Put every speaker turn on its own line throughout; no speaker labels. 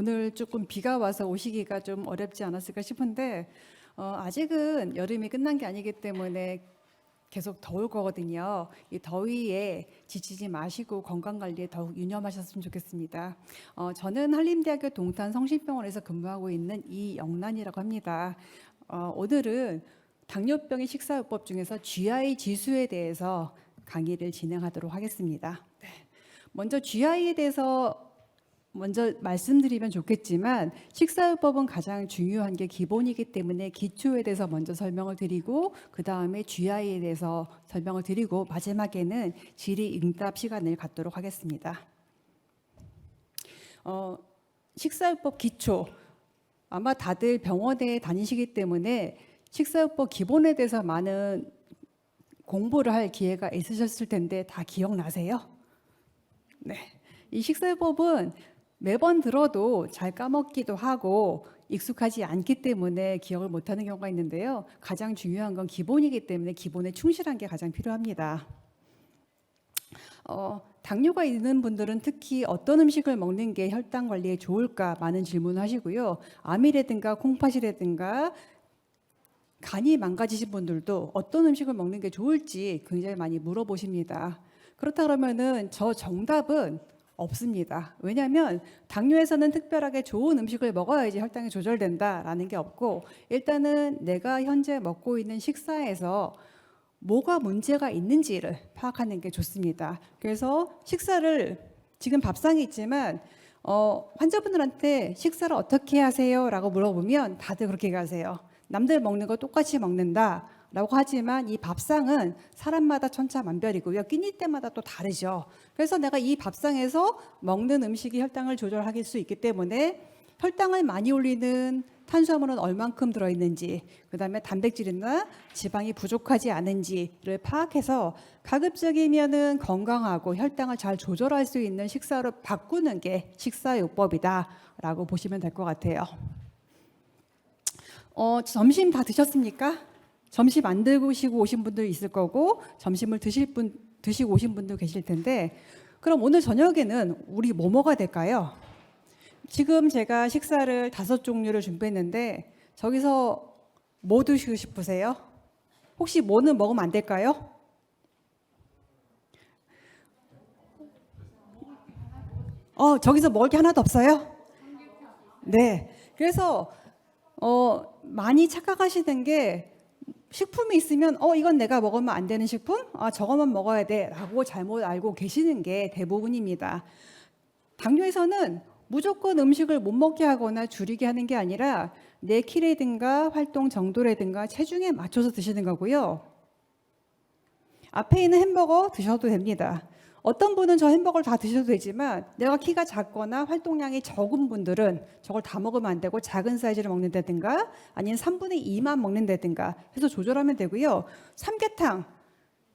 오늘 조금 비가 와서 오시기가 좀 어렵지 않았을까 싶은데 아직은 여름이 끝난 게 아니기 때문에 계속 더울 거거든요. 이 더위에 지치지 마시고 건강 관리에 더욱 유념하셨으면 좋겠습니다. 저는 한림대학교 동탄 성심병원에서 근무하고 있는 이영란이라고 합니다. 오늘은 당뇨병의 식사요법 중에서 GI 지수에 대해서 강의를 진행하도록 하겠습니다. 네. 먼저 GI에 대해서 먼저 말씀드리면 좋겠지만 식사요법은 가장 중요한 게 기본이기 때문에 기초에 대해서 먼저 설명을 드리고 그 다음에 GI에 대해서 설명을 드리고 마지막에는 질의응답 시간을 갖도록 하겠습니다. 식사요법 기초 아마 다들 병원에 다니시기 때문에 식사요법 기본에 대해서 많은 공부를 할 기회가 있으셨을 텐데 다 기억나세요? 네, 이 식사요법은 매번 들어도 잘 까먹기도 하고 익숙하지 않기 때문에 기억을 못하는 경우가 있는데요. 가장 중요한 건 기본이기 때문에 기본에 충실한 게 가장 필요합니다. 당뇨가 있는 분들은 특히 어떤 음식을 먹는 게 혈당 관리에 좋을까 많은 질문을 하시고요. 암이라든가 콩팥이라든가 간이 망가지신 분들도 어떤 음식을 먹는 게 좋을지 굉장히 많이 물어보십니다. 그렇다 그러면은 저 정답은 없습니다. 왜냐하면 당뇨에서는 특별하게 좋은 음식을 먹어야지 혈당이 조절된다라는 게 없고 일단은 내가 현재 먹고 있는 식사에서 뭐가 문제가 있는지를 파악하는 게 좋습니다. 그래서 식사를 지금 밥상이 있지만 환자분들한테 식사를 어떻게 하세요? 라고 물어보면 다들 그렇게 얘기하세요. 남들 먹는 거 똑같이 먹는다 라고 하지만 이 밥상은 사람마다 천차만별이고요. 끼니 때마다 또 다르죠. 그래서 내가 이 밥상에서 먹는 음식이 혈당을 조절할 수 있기 때문에 혈당을 많이 올리는 탄수화물은 얼만큼 들어있는지 그 다음에 단백질이나 지방이 부족하지 않은지를 파악해서 가급적이면은 건강하고 혈당을 잘 조절할 수 있는 식사로 바꾸는 게 식사요법이다 라고 보시면 될 것 같아요. 점심 다 드셨습니까? 점심 안 드시고 오신 분도 있을 거고 점심을 드시고 오신 분도 계실 텐데 그럼 오늘 저녁에는 우리 뭐 먹어야 될까요? 지금 제가 식사를 5종류를 준비했는데 저기서 뭐 드시고 싶으세요? 혹시 뭐는 먹으면 안 될까요? 저기서 먹을 게 하나도 없어요? 네. 그래서 많이 착각하시는 게 식품이 있으면 이건 내가 먹으면 안 되는 식품? 저것만 먹어야 돼 라고 잘못 알고 계시는 게 대부분입니다. 당뇨에서는 무조건 음식을 못 먹게 하거나 줄이게 하는 게 아니라 내 키라든가 활동 정도라든가 체중에 맞춰서 드시는 거고요. 앞에 있는 햄버거 드셔도 됩니다. 어떤 분은 저 햄버거를 다 드셔도 되지만 내가 키가 작거나 활동량이 적은 분들은 저걸 다 먹으면 안 되고 작은 사이즈를 먹는다든가 아니면 3분의 2만 먹는다든가 해서 조절하면 되고요. 삼계탕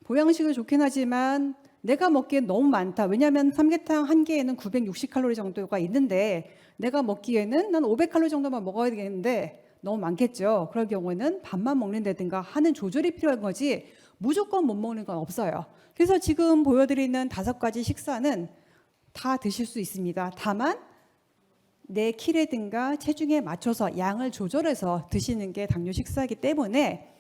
보양식은 좋긴 하지만 내가 먹기엔 너무 많다. 왜냐하면 삼계탕 한 개에는 960칼로리 정도가 있는데 내가 먹기에는 난 500칼로리 정도만 먹어야 되겠는데 너무 많겠죠. 그럴 경우에는 반만 먹는다든가 하는 조절이 필요한 거지 무조건 못 먹는 건 없어요. 그래서 지금 보여드리는 5가지 식사는 다 드실 수 있습니다. 다만 내 키라든가 체중에 맞춰서 양을 조절해서 드시는 게 당뇨 식사이기 때문에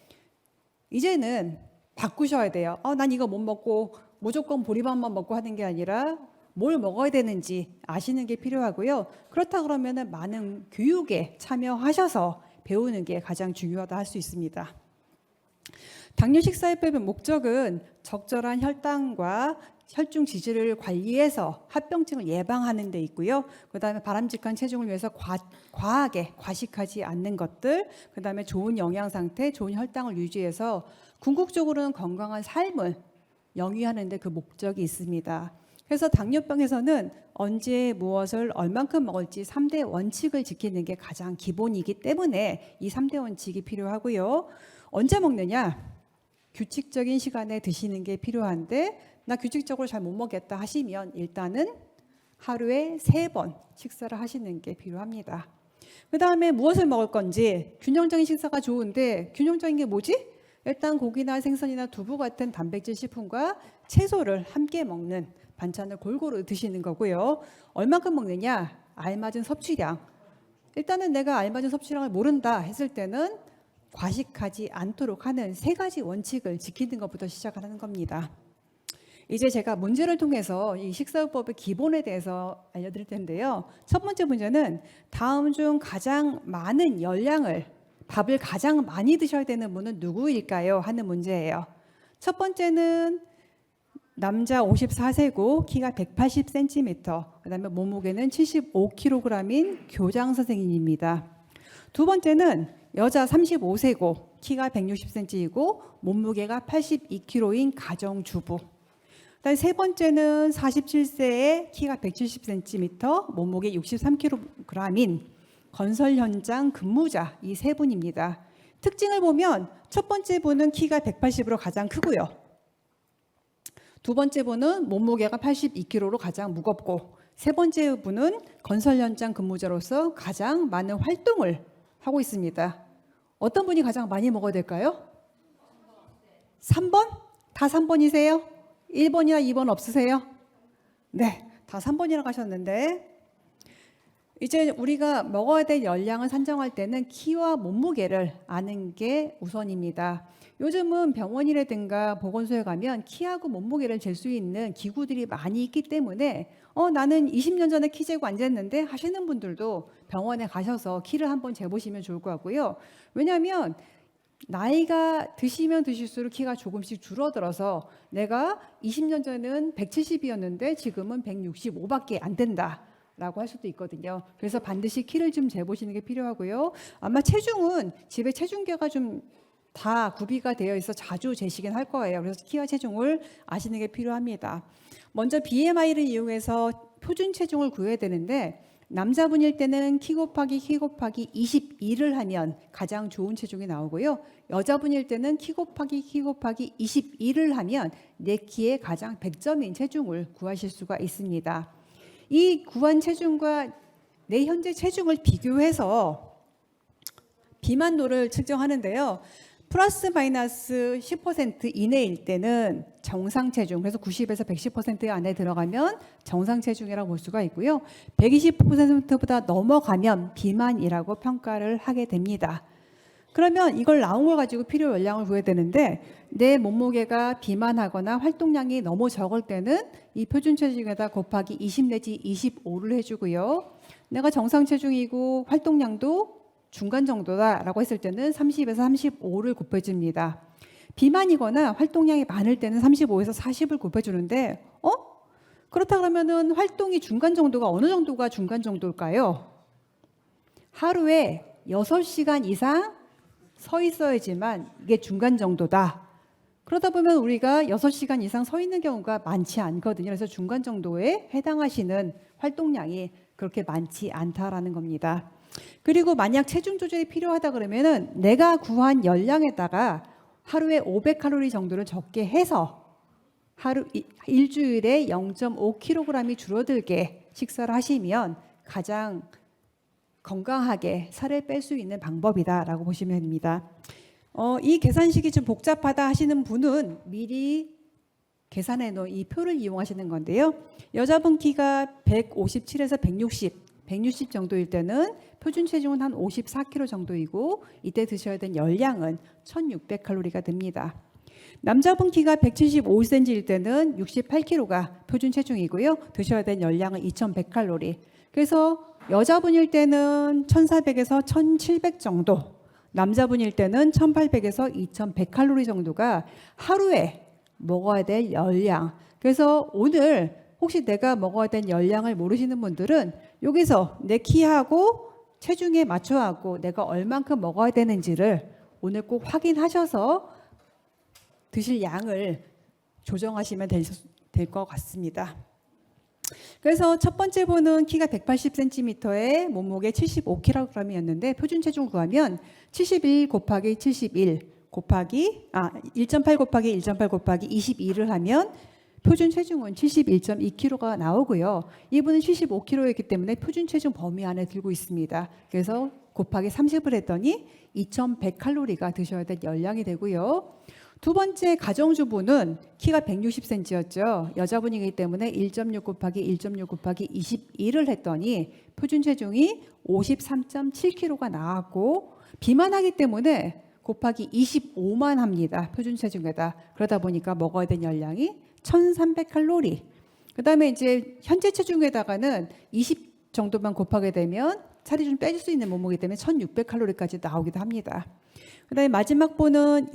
이제는 바꾸셔야 돼요. 난 이거 못 먹고 무조건 보리밥만 먹고 하는 게 아니라 뭘 먹어야 되는지 아시는 게 필요하고요. 그렇다 그러면 많은 교육에 참여하셔서 배우는 게 가장 중요하다 할 수 있습니다. 당뇨 식사요법의 목적은 적절한 혈당과 혈중 지지를 관리해서 합병증을 예방하는 데 있고요. 그다음에 바람직한 체중을 위해서 과하게 과식하지 않는 것들, 그다음에 좋은 영양 상태, 좋은 혈당을 유지해서 궁극적으로는 건강한 삶을 영위하는 데 그 목적이 있습니다. 그래서 당뇨병에서는 언제 무엇을 얼만큼 먹을지 3대 원칙을 지키는 게 가장 기본이기 때문에 이 3대 원칙이 필요하고요. 언제 먹느냐? 규칙적인 시간에 드시는 게 필요한데 나 규칙적으로 잘 못 먹겠다 하시면 일단은 하루에 3번 식사를 하시는 게 필요합니다. 그 다음에 무엇을 먹을 건지 균형적인 식사가 좋은데 균형적인 게 뭐지? 일단 고기나 생선이나 두부 같은 단백질 식품과 채소를 함께 먹는 반찬을 골고루 드시는 거고요. 얼마큼 먹느냐? 알맞은 섭취량. 일단은 내가 알맞은 섭취량을 모른다 했을 때는 과식하지 않도록 하는 3가지 원칙을 지키는 것부터 시작하는 겁니다. 이제 제가 문제를 통해서 이 식사요법의 기본에 대해서 알려드릴 텐데요. 첫 번째 문제는 다음 중 가장 많은 열량을 밥을 가장 많이 드셔야 되는 분은 누구일까요? 하는 문제예요. 첫 번째는 남자 54세고 키가 180cm, 그다음에 몸무게는 75kg인 교장 선생님입니다. 두 번째는 여자 35세고 키가 160cm이고 몸무게가 82kg인 가정주부. 그다음에 세 번째는 47세에 키가 170cm, 몸무게 63kg인 건설 현장 근무자, 이 3분입니다. 특징을 보면 첫 번째 분은 키가 180으로 가장 크고요. 두 번째 분은 몸무게가 82kg로 가장 무겁고, 세 번째 분은 건설 현장 근무자로서 가장 많은 활동을 하고 있습니다. 어떤 분이 가장 많이 먹어야 될까요? 3번? 다 3번이세요? 1번이나 2번 없으세요? 네, 다 3번이라고 하셨는데, 이제 우리가 먹어야 될 열량을 산정할 때는 키와 몸무게를 아는 게 우선입니다. 요즘은 병원이라든가 보건소에 가면 키하고 몸무게를 잴 수 있는 기구들이 많이 있기 때문에 나는 20년 전에 키 재고 앉았는데 하시는 분들도 병원에 가셔서 키를 한번 재보시면 좋을 것 같고요. 왜냐하면 나이가 드시면 드실수록 키가 조금씩 줄어들어서 내가 20년 전에는 170이었는데 지금은 165밖에 안 된다 라고 할 수도 있거든요. 그래서 반드시 키를 좀 재보시는 게 필요하고요. 아마 체중은 집에 체중계가 좀 다 구비가 되어 있어 자주 재시긴 할 거예요. 그래서 키와 체중을 아시는 게 필요합니다. 먼저 BMI를 이용해서 표준 체중을 구해야 되는데, 남자분일 때는 키 곱하기 22를 하면 가장 좋은 체중이 나오고요. 여자분일 때는 키 곱하기 22를 하면 내 키에 가장 100점인 체중을 구하실 수가 있습니다. 이 구한 체중과 내 현재 체중을 비교해서 비만도를 측정하는데요. 플러스 마이너스 10% 이내일 때는 정상 체중, 그래서 90에서 110% 안에 들어가면 정상 체중이라고 볼 수가 있고요. 120%보다 넘어가면 비만이라고 평가를 하게 됩니다. 그러면 이걸 나온 걸 가지고 필요 열량을 구해야 되는데, 내 몸무게가 비만하거나 활동량이 너무 적을 때는 이 표준 체중에다 곱하기 20 내지 25를 해주고요. 내가 정상 체중이고 활동량도 중간 정도다라고 했을 때는 30에서 35를 곱해줍니다. 비만이거나 활동량이 많을 때는 35에서 40을 곱해주는데, 그렇다 그러면은 활동이 중간 정도가 어느 정도가 중간 정도일까요? 하루에 6시간 이상 서 있어야지만 이게 중간 정도다. 그러다 보면 우리가 6시간 이상 서 있는 경우가 많지 않거든요. 그래서 중간 정도에 해당하시는 활동량이 그렇게 많지 않다라는 겁니다. 그리고 만약 체중 조절이 필요하다 그러면은 내가 구한 열량에다가 하루에 500칼로리 정도를 적게 해서 일주일에 0.5kg이 줄어들게 식사를 하시면 가장 건강하게 살을 뺄 수 있는 방법이다라고 보시면 됩니다. 이 계산식이 좀 복잡하다 하시는 분은 미리 계산해 놓은 이 표를 이용하시는 건데요. 여자분 키가 157에서 160 정도일 때는 표준 체중은 한 54kg 정도이고, 이때 드셔야 되는 열량은 1600칼로리가 됩니다. 남자분 키가 175cm일 때는 68kg가 표준 체중이고요. 드셔야 되는 열량은 2100칼로리. 그래서 여자분일 때는 1400에서 1700 정도, 남자분일 때는 1800에서 2100칼로리 정도가 하루에 먹어야 될 열량. 그래서 오늘 혹시 내가 먹어야 될 열량을 모르시는 분들은 여기서 내 키하고 체중에 맞춰갖고 내가 얼만큼 먹어야 되는지를 오늘 꼭 확인하셔서 드실 양을 조정하시면 될 것 같습니다. 그래서 첫 번째 분은 키가 180cm에 몸무게 75kg이었는데 표준 체중 구하면 71 곱하기 71 곱하기 1.8 곱하기 1.8 곱하기 22를 하면 표준 체중은 71.2kg가 나오고요. 이분은 75kg였기 때문에 표준 체중 범위 안에 들고 있습니다. 그래서 곱하기 30을 했더니 2100칼로리가 드셔야 될 열량이 되고요. 두 번째 가정주부는 키가 160cm였죠. 여자분이기 때문에 1.6 곱하기 1.6 곱하기 21을 했더니 표준 체중이 53.7kg가 나왔고 비만하기 때문에 곱하기 25만 합니다. 표준 체중에다. 그러다 보니까 먹어야 되는 열량이 1300칼로리. 그다음에 이제 현재 체중에다가는 20 정도만 곱하게 되면 살이 좀 빼줄 수 있는 몸무게 때문에 1600칼로리까지 나오기도 합니다. 그다음에 마지막 번은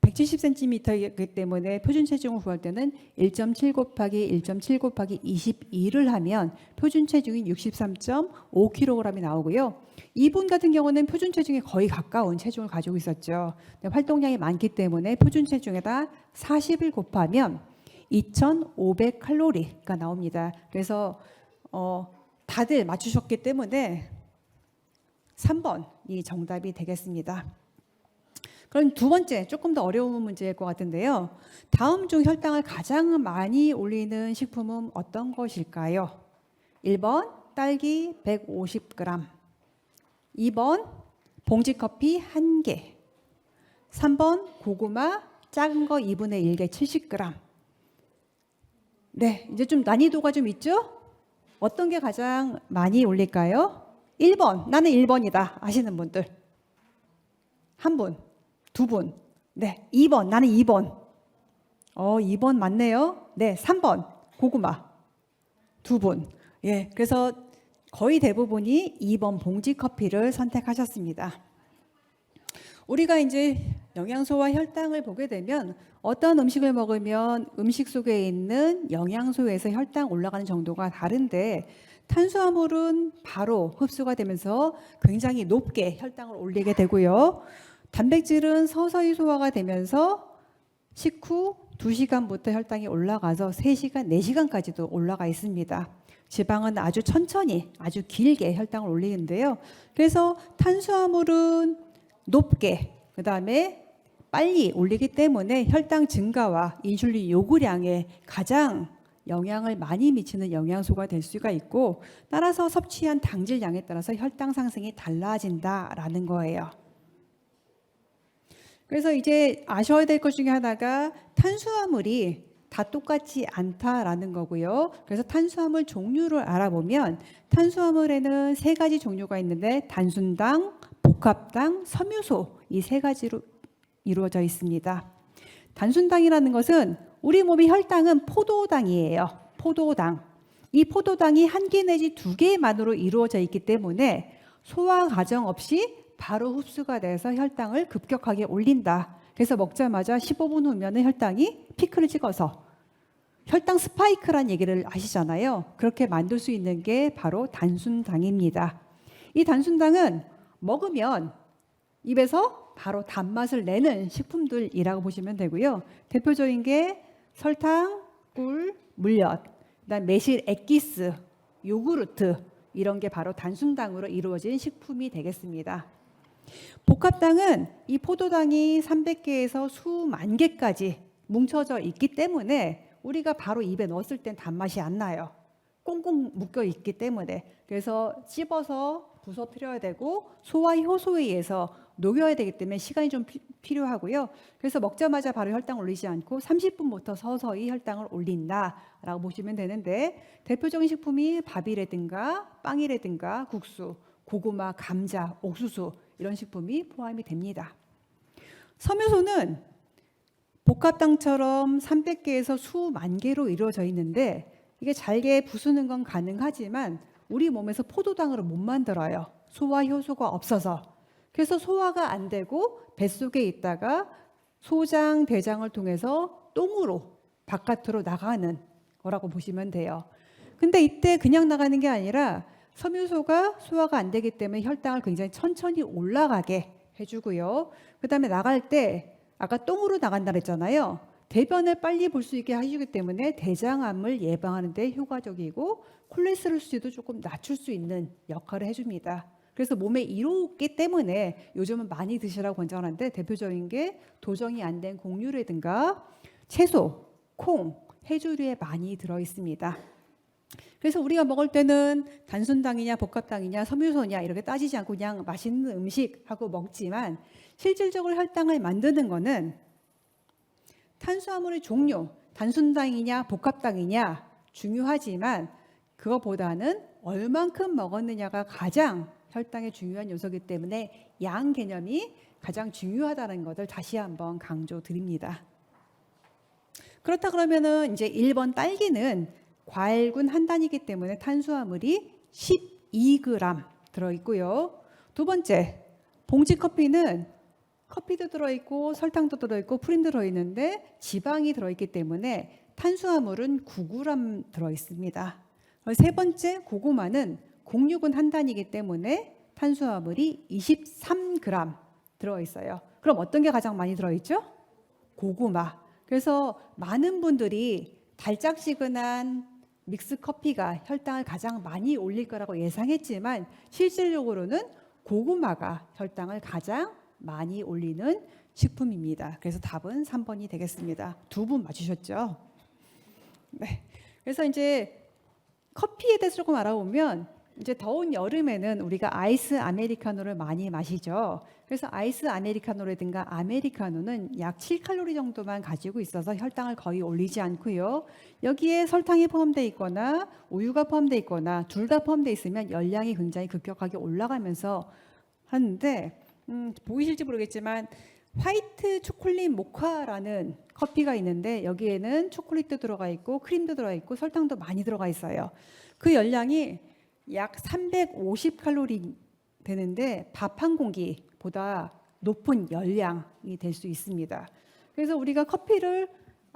170cm이기 때문에 표준 체중을 구할 때는 1.7 곱하기 1.7 곱하기 22를 하면 표준 체중이 63.5kg이 나오고요. 이분 같은 경우는 표준 체중에 거의 가까운 체중을 가지고 있었죠. 활동량이 많기 때문에 표준 체중에다 40을 곱하면 2500칼로리가 나옵니다. 그래서 다들 맞추셨기 때문에 3번이 정답이 되겠습니다. 그럼 두 번째, 조금 더 어려운 문제일 것 같은데요. 다음 중 혈당을 가장 많이 올리는 식품은 어떤 것일까요? 1번 딸기 150g, 2번 봉지커피 1개, 3번 고구마 작은 거 2분의 1개 70g. 네, 이제 좀 난이도가 좀 있죠? 어떤 게 가장 많이 올릴까요? 1번, 나는 1번이다 하시는 분들 한 분, 두 분. 네, 2번, 나는 2번. 2번 맞네요. 네, 3번 고구마 두 분. 예, 그래서 거의 대부분이 2번 봉지 커피를 선택하셨습니다. 우리가 이제 영양소와 혈당을 보게 되면 어떤 음식을 먹으면 음식 속에 있는 영양소에서 혈당 올라가는 정도가 다른데 탄수화물은 바로 흡수가 되면서 굉장히 높게 혈당을 올리게 되고요. 단백질은 서서히 소화가 되면서 식후 2시간부터 혈당이 올라가서 3시간, 4시간까지도 올라가 있습니다. 지방은 아주 천천히, 아주 길게 혈당을 올리는데요. 그래서 탄수화물은 높게, 그 다음에 빨리 올리기 때문에 혈당 증가와 인슐린 요구량에 가장 영향을 많이 미치는 영양소가 될 수가 있고 따라서 섭취한 당질량에 따라서 혈당 상승이 달라진다라는 거예요. 그래서 이제 아셔야 될 것 중에 하나가 탄수화물이 다 똑같지 않다라는 거고요. 그래서 탄수화물 종류를 알아보면 탄수화물에는 3가지 종류가 있는데 단순당, 복합당, 섬유소 이 3가지로 이루어져 있습니다. 단순당이라는 것은 우리 몸의 혈당은 포도당이에요. 포도당. 이 포도당이 1개 내지 2개만으로 이루어져 있기 때문에 소화 과정 없이 바로 흡수가 돼서 혈당을 급격하게 올린다. 그래서 먹자마자 15분 후면 혈당이 피크를 찍어서 혈당 스파이크란 얘기를 아시잖아요. 그렇게 만들 수 있는 게 바로 단순당입니다. 이 단순당은 먹으면 입에서 바로 단맛을 내는 식품들이라고 보시면 되고요. 대표적인 게 설탕, 꿀, 물엿, 그다음 매실 액기스, 요구르트 이런 게 바로 단순당으로 이루어진 식품이 되겠습니다. 복합당은 이 포도당이 300개에서 수만 개까지 뭉쳐져 있기 때문에 우리가 바로 입에 넣었을 땐 단맛이 안 나요. 꽁꽁 묶여 있기 때문에. 그래서 씹어서 부서뜨려야 되고 소화 효소에 의해서 녹여야 되기 때문에 시간이 좀 필요하고요. 그래서 먹자마자 바로 혈당 올리지 않고 30분부터 서서히 혈당을 올린다라고 보시면 되는데 대표적인 식품이 밥이라든가 빵이라든가 국수, 고구마, 감자, 옥수수 이런 식품이 포함이 됩니다. 섬유소는 복합당처럼 300개에서 수만 개로 이루어져 있는데 이게 잘게 부수는 건 가능하지만 우리 몸에서 포도당으로 못 만들어요. 소화 효소가 없어서. 그래서 소화가 안 되고 뱃속에 있다가 소장, 대장을 통해서 똥으로 바깥으로 나가는 거라고 보시면 돼요. 근데 이때 그냥 나가는 게 아니라 섬유소가 소화가 안 되기 때문에 혈당을 굉장히 천천히 올라가게 해주고요. 그 다음에 나갈 때 아까 똥으로 나간다 그랬잖아요. 대변을 빨리 볼 수 있게 해주기 때문에 대장암을 예방하는 데 효과적이고 콜레스테롤 수치도 조금 낮출 수 있는 역할을 해줍니다. 그래서 몸에 이롭기 때문에 요즘은 많이 드시라고 권장하는데 대표적인 게 도정이 안 된 곡류라든가 채소, 콩, 해조류에 많이 들어있습니다. 그래서 우리가 먹을 때는 단순당이냐 복합당이냐 섬유소냐 이렇게 따지지 않고 그냥 맛있는 음식하고 먹지만 실질적으로 혈당을 만드는 거는 탄수화물의 종류, 단순당이냐 복합당이냐 중요하지만 그것보다는 얼만큼 먹었느냐가 가장 혈당의 중요한 요소이기 때문에 양 개념이 가장 중요하다는 것을 다시 한번 강조드립니다. 그렇다 그러면은 이제 1번 딸기는 과일군 한 단위이기 때문에 탄수화물이 12g 들어있고요. 두 번째, 봉지 커피는 커피도 들어있고 설탕도 들어있고 프림도 들어있는데 지방이 들어있기 때문에 탄수화물은 9g 들어있습니다. 세 번째, 고구마는 곡류군 한 단위이기 때문에 탄수화물이 23g 들어있어요. 그럼 어떤 게 가장 많이 들어있죠? 고구마. 그래서 많은 분들이 달짝지근한 믹스 커피가 혈당을 가장 많이 올릴 거라고 예상했지만 실질적으로는 고구마가 혈당을 가장 많이 올리는 식품입니다. 그래서 답은 3번이 되겠습니다. 두 분 맞추셨죠? 네. 그래서 이제 커피에 대해서 조금 알아보면 이제 더운 여름에는 우리가 아이스 아메리카노를 많이 마시죠. 그래서 아이스 아메리카노라든가 아메리카노는 약 7칼로리 정도만 가지고 있어서 혈당을 거의 올리지 않고요. 여기에 설탕이 포함되어 있거나 우유가 포함되어 있거나 둘 다 포함되어 있으면 열량이 굉장히 급격하게 올라가면서 하는데 보이실지 모르겠지만 화이트 초콜릿 모카라는 커피가 있는데 여기에는 초콜릿도 들어가 있고 크림도 들어가 있고 설탕도 많이 들어가 있어요. 그 열량이 약 350칼로리 되는데 밥 한 공기보다 높은 열량이 될 수 있습니다. 그래서 우리가 커피를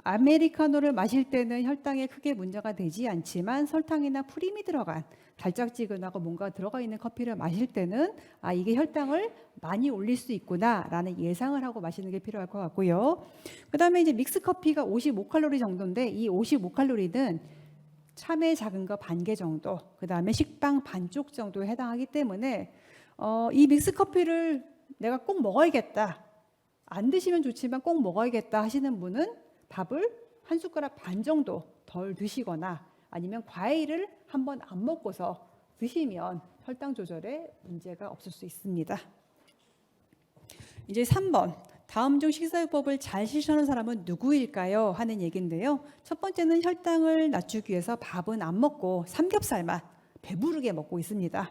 아메리카노를 마실 때는 혈당에 크게 문제가 되지 않지만 설탕이나 프림이 들어간 달짝지근하고 뭔가 들어가 있는 커피를 마실 때는 이게 혈당을 많이 올릴 수 있구나라는 예상을 하고 마시는 게 필요할 것 같고요. 그다음에 이제 믹스 커피가 55칼로리 정도인데 이 55칼로리는 참외 작은 거 반 개 정도, 그다음에 식빵 반쪽 정도에 해당하기 때문에 이 믹스 커피를 내가 꼭 먹어야겠다. 안 드시면 좋지만 꼭 먹어야겠다 하시는 분은 밥을 한 숟가락 반 정도 덜 드시거나 아니면 과일을 한번 안 먹고서 드시면 혈당 조절에 문제가 없을 수 있습니다. 이제 3번. 다음 중 식사요법을 잘 실천하는 사람은 누구일까요? 하는 얘기인데요. 첫 번째는 혈당을 낮추기 위해서 밥은 안 먹고 삼겹살만 배부르게 먹고 있습니다.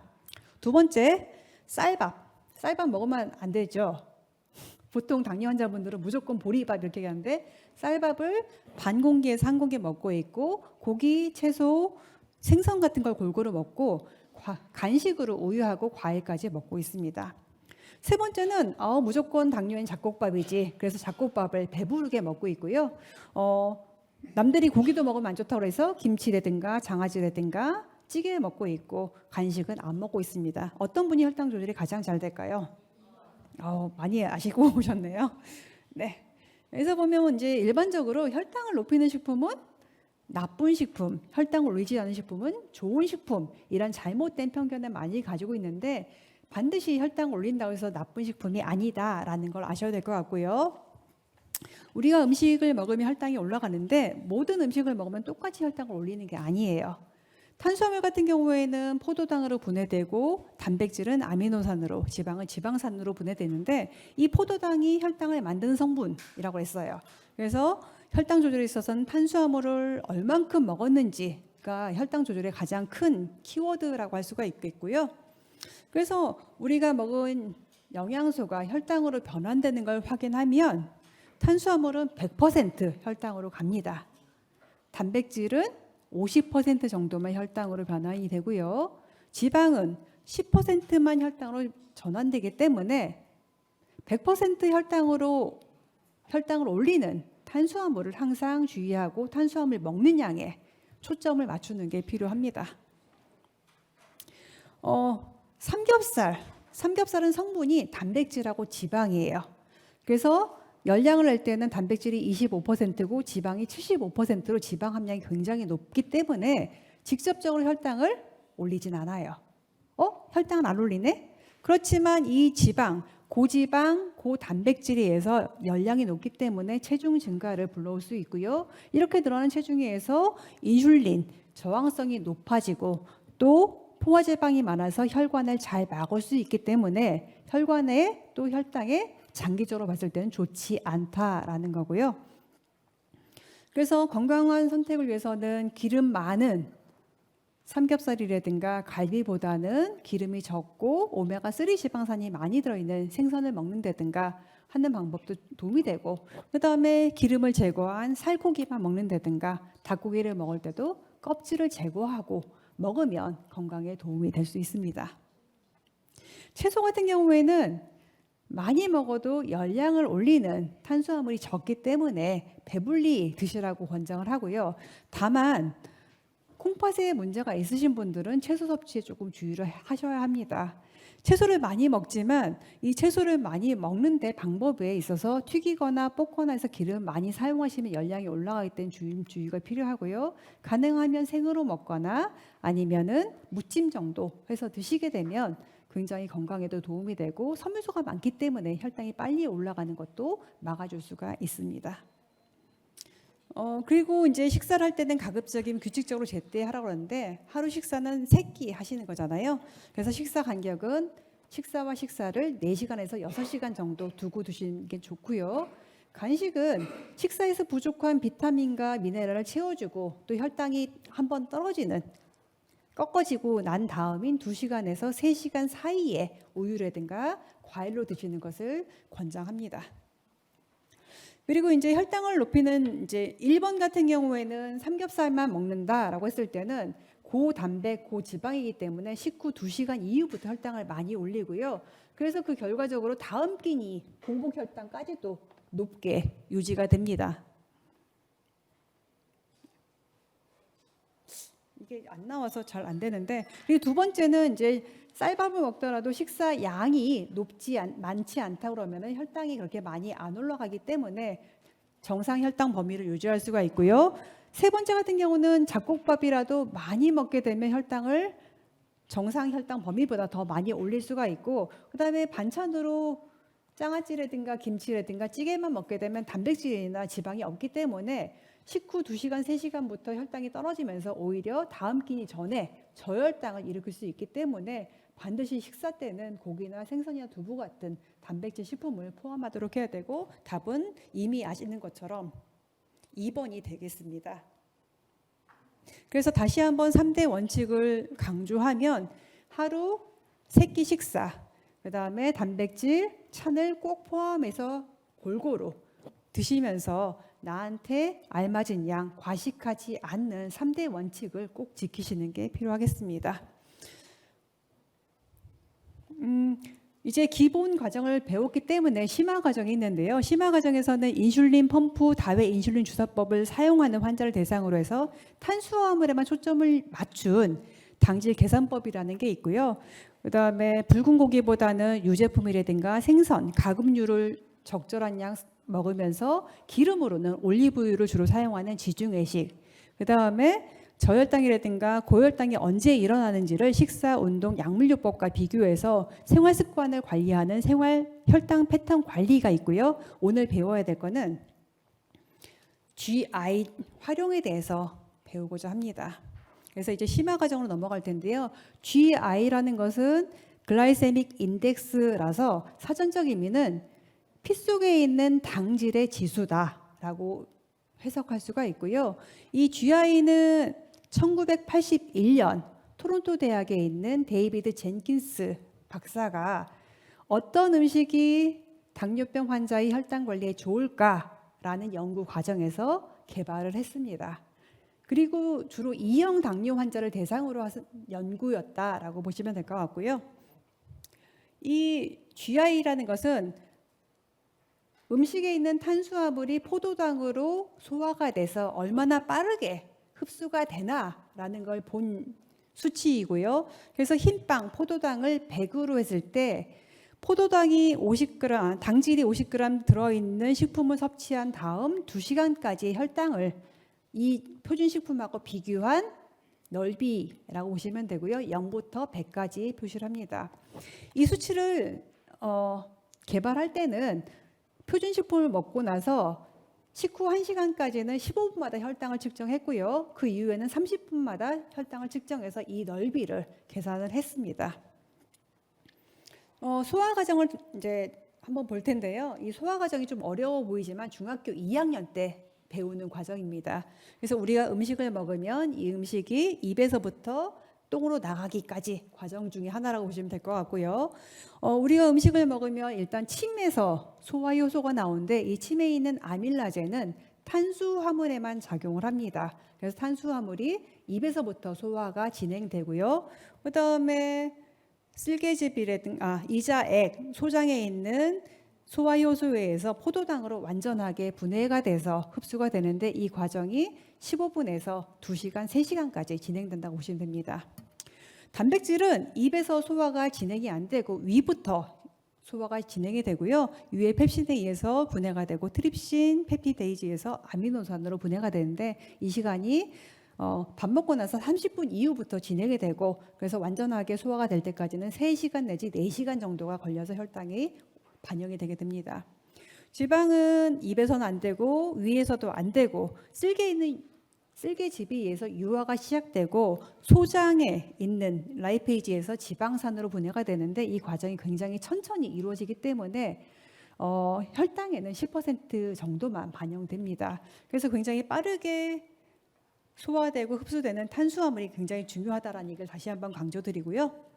두 번째, 쌀밥. 쌀밥 먹으면 안 되죠. 보통 당뇨 환자분들은 무조건 보리밥 이렇게 하는데 쌀밥을 반 공기에서 한 공기 먹고 있고 고기, 채소, 생선 같은 걸 골고루 먹고 간식으로 우유하고 과일까지 먹고 있습니다. 세 번째는 무조건 당뇨엔 잡곡밥이지. 그래서 잡곡밥을 배부르게 먹고 있고요. 남들이 고기도 먹으면 안 좋다고 해서 김치라든가 장아찌라든가 찌개 먹고 있고 간식은 안 먹고 있습니다. 어떤 분이 혈당 조절이 가장 잘 될까요? 많이 아시고 오셨네요. 네. 그래서 보면 이제 일반적으로 혈당을 높이는 식품은 나쁜 식품, 혈당을 올리지 않는 식품은 좋은 식품 이런 잘못된 편견을 많이 가지고 있는데 반드시 혈당을 올린다고 해서 나쁜 식품이 아니다라는 걸 아셔야 될 것 같고요. 우리가 음식을 먹으면 혈당이 올라가는데 모든 음식을 먹으면 똑같이 혈당을 올리는 게 아니에요. 탄수화물 같은 경우에는 포도당으로 분해되고 단백질은 아미노산으로, 지방은 지방산으로 분해되는데 이 포도당이 혈당을 만드는 성분이라고 했어요. 그래서 혈당 조절에 있어서는 탄수화물을 얼만큼 먹었는지가 혈당 조절의 가장 큰 키워드라고 할 수가 있겠고요. 그래서 우리가 먹은 영양소가 혈당으로 변환되는 걸 확인하면 탄수화물은 100% 혈당으로 갑니다. 단백질은 50% 정도만 혈당으로 변환이 되고요. 지방은 10%만 혈당으로 전환되기 때문에 100% 혈당을 올리는 탄수화물을 항상 주의하고 탄수화물 먹는 양에 초점을 맞추는 게 필요합니다. 삼겹살은 성분이 단백질하고 지방이에요. 그래서 열량을 낼 때는 단백질이 25%고 지방이 75%로 지방 함량이 굉장히 높기 때문에 직접적으로 혈당을 올리진 않아요. 혈당은 안 올리네? 그렇지만 이 지방, 고지방, 고단백질에 의해서 열량이 높기 때문에 체중 증가를 불러올 수 있고요. 이렇게 늘어난 체중에 의해서 인슐린, 저항성이 높아지고 또 포화지방이 많아서 혈관을 잘 막을 수 있기 때문에 혈관에 또 혈당에 장기적으로 봤을 때는 좋지 않다라는 거고요. 그래서 건강한 선택을 위해서는 기름 많은 삼겹살이라든가 갈비보다는 기름이 적고 오메가3 지방산이 많이 들어있는 생선을 먹는다든가 하는 방법도 도움이 되고, 그 다음에 기름을 제거한 살코기만 먹는다든가 닭고기를 먹을 때도 껍질을 제거하고 먹으면 건강에 도움이 될 수 있습니다. 채소 같은 경우에는 많이 먹어도 열량을 올리는 탄수화물이 적기 때문에 배불리 드시라고 권장을 하고요. 다만 콩팥에 문제가 있으신 분들은 채소 섭취에 조금 주의를 하셔야 합니다. 채소를 많이 먹지만 이 채소를 많이 먹는데 방법에 있어서 튀기거나 볶거나 해서 기름 많이 사용하시면 열량이 올라가기 때문에 주의가 필요하고요. 가능하면 생으로 먹거나 아니면은 무침 정도 해서 드시게 되면 굉장히 건강에도 도움이 되고 섬유소가 많기 때문에 혈당이 빨리 올라가는 것도 막아줄 수가 있습니다. 그리고 이제 식사를 할 때는 가급적이면 규칙적으로 제때하라고 그러는데 하루 식사는 3끼 하시는 거잖아요. 그래서 식사 간격은 식사와 식사를 4시간에서 6시간 정도 두고 드시는 게 좋고요. 간식은 식사에서 부족한 비타민과 미네랄을 채워주고 또 혈당이 한번 꺾어지고 난 다음인 2시간에서 3시간 사이에 우유라든가 과일로 드시는 것을 권장합니다. 그리고 이제 혈당을 높이는 이제 1번 같은 경우에는 삼겹살만 먹는다라고 했을 때는 고단백, 고지방이기 때문에 식후 2시간 이후부터 혈당을 많이 올리고요. 그래서 그 결과적으로 다음 끼니 공복 혈당까지도 높게 유지가 됩니다. 이게 안 나와서 잘 안 되는데, 그리고 두 번째는 이제 쌀밥을 먹더라도 식사 양이 많지 않다 그러면 혈당이 그렇게 많이 안 올라가기 때문에 정상 혈당 범위를 유지할 수가 있고요. 세 번째 같은 경우는 잡곡밥이라도 많이 먹게 되면 혈당을 정상 혈당 범위보다 더 많이 올릴 수가 있고, 그다음에 반찬으로 장아찌라든가 김치라든가 찌개만 먹게 되면 단백질이나 지방이 없기 때문에 식후 2시간, 3시간부터 혈당이 떨어지면서 오히려 다음 끼니 전에 저혈당을 일으킬 수 있기 때문에 반드시 식사 때는 고기나 생선이나 두부 같은 단백질 식품을 포함하도록 해야 되고, 답은 이미 아시는 것처럼 2번이 되겠습니다. 그래서 다시 한번 3대 원칙을 강조하면 하루 3끼 식사, 그 다음에 단백질, 찬을 꼭 포함해서 골고루 드시면서 나한테 알맞은 양, 과식하지 않는 3대 원칙을 꼭 지키시는 게 필요하겠습니다. 이제 기본 과정을 배웠기 때문에 심화 과정이 있는데요. 심화 과정에서는 인슐린 펌프, 다회 인슐린 주사법을 사용하는 환자를 대상으로 해서 탄수화물에만 초점을 맞춘 당질 개선법이라는 게 있고요. 그다음에 붉은 고기보다는 유제품이라든가 생선, 가금류를 적절한 양 먹으면서 기름으로는 올리브유를 주로 사용하는 지중해식, 그다음에 저혈당이라든가 고혈당이 언제 일어나는지를 식사, 운동, 약물요법과 비교해서 생활 습관을 관리하는 생활 혈당 패턴 관리가 있고요. 오늘 배워야 될 거는 GI 활용에 대해서 배우고자 합니다. 그래서 이제 심화 과정으로 넘어갈 텐데요. GI라는 것은 글라이세믹 인덱스라서 사전적 의미는 피 속에 있는 당질의 지수다라고 해석할 수가 있고요. 이 GI는 1981년 토론토 대학에 있는 데이비드 젠킨스 박사가 어떤 음식이 당뇨병 환자의 혈당 관리에 좋을까라는 연구 과정에서 개발을 했습니다. 그리고 주로 2형 당뇨 환자를 대상으로 한 연구였다라고 보시면 될 것 같고요. 이 GI라는 것은 음식에 있는 탄수화물이 포도당으로 소화가 돼서 얼마나 빠르게 흡수가 되나라는 걸 본 수치이고요. 그래서 흰빵, 포도당을 100으로 했을 때 포도당이 50g, 당질이 50g 들어있는 식품을 섭취한 다음 2시간까지의 혈당을 이 표준식품하고 비교한 넓이라고 보시면 되고요. 0부터 100까지 표시를 합니다. 이 수치를 개발할 때는 표준식품을 먹고 나서 식후 1시간까지는 15분마다 혈당을 측정했고요. 그 이후에는 30분마다 혈당을 측정해서 이 넓이를 계산을 했습니다. 소화 과정을 이제 한번 볼 텐데요. 이 소화 과정이 좀 어려워 보이지만 중학교 2학년 때 배우는 과정입니다. 그래서 우리가 음식을 먹으면 이 음식이 입에서부터 똥으로 나가기까지 과정 중에 하나라고 보시면 될 것 같고요. 우리가 음식을 먹으면 일단 침에서 소화 효소가 나오는데 이 침에 있는 아밀라제는 탄수화물에만 작용을 합니다. 그래서 탄수화물이 입에서부터 소화가 진행되고요. 그다음에 쓸개즙이라든가 이자액, 소장에 있는 소화효소에 의해서 포도당으로 완전하게 분해가 돼서 흡수가 되는데 이 과정이 15분에서 2시간, 3시간까지 진행된다고 보시면 됩니다. 단백질은 입에서 소화가 진행이 안 되고 위부터 소화가 진행이 되고요. 위에 펩신에 의해서 분해가 되고 트립신, 펩티데이즈에서 아미노산으로 분해가 되는데 이 시간이 밥 먹고 나서 30분 이후부터 진행이 되고 그래서 완전하게 소화가 될 때까지는 3시간 내지 4시간 정도가 걸려서 혈당이 반영이 되게 됩니다. 지방은 입에서는 안 되고 위에서도 안 되고 쓸개즙에 의해서 유화가 시작되고 소장에 있는 라이페이지에서 지방산으로 분해가 되는데 이 과정이 굉장히 천천히 이루어지기 때문에 혈당에는 10% 정도만 반영됩니다. 그래서 굉장히 빠르게 소화되고 흡수되는 탄수화물이 굉장히 중요하다는 얘기를 다시 한번 강조드리고요.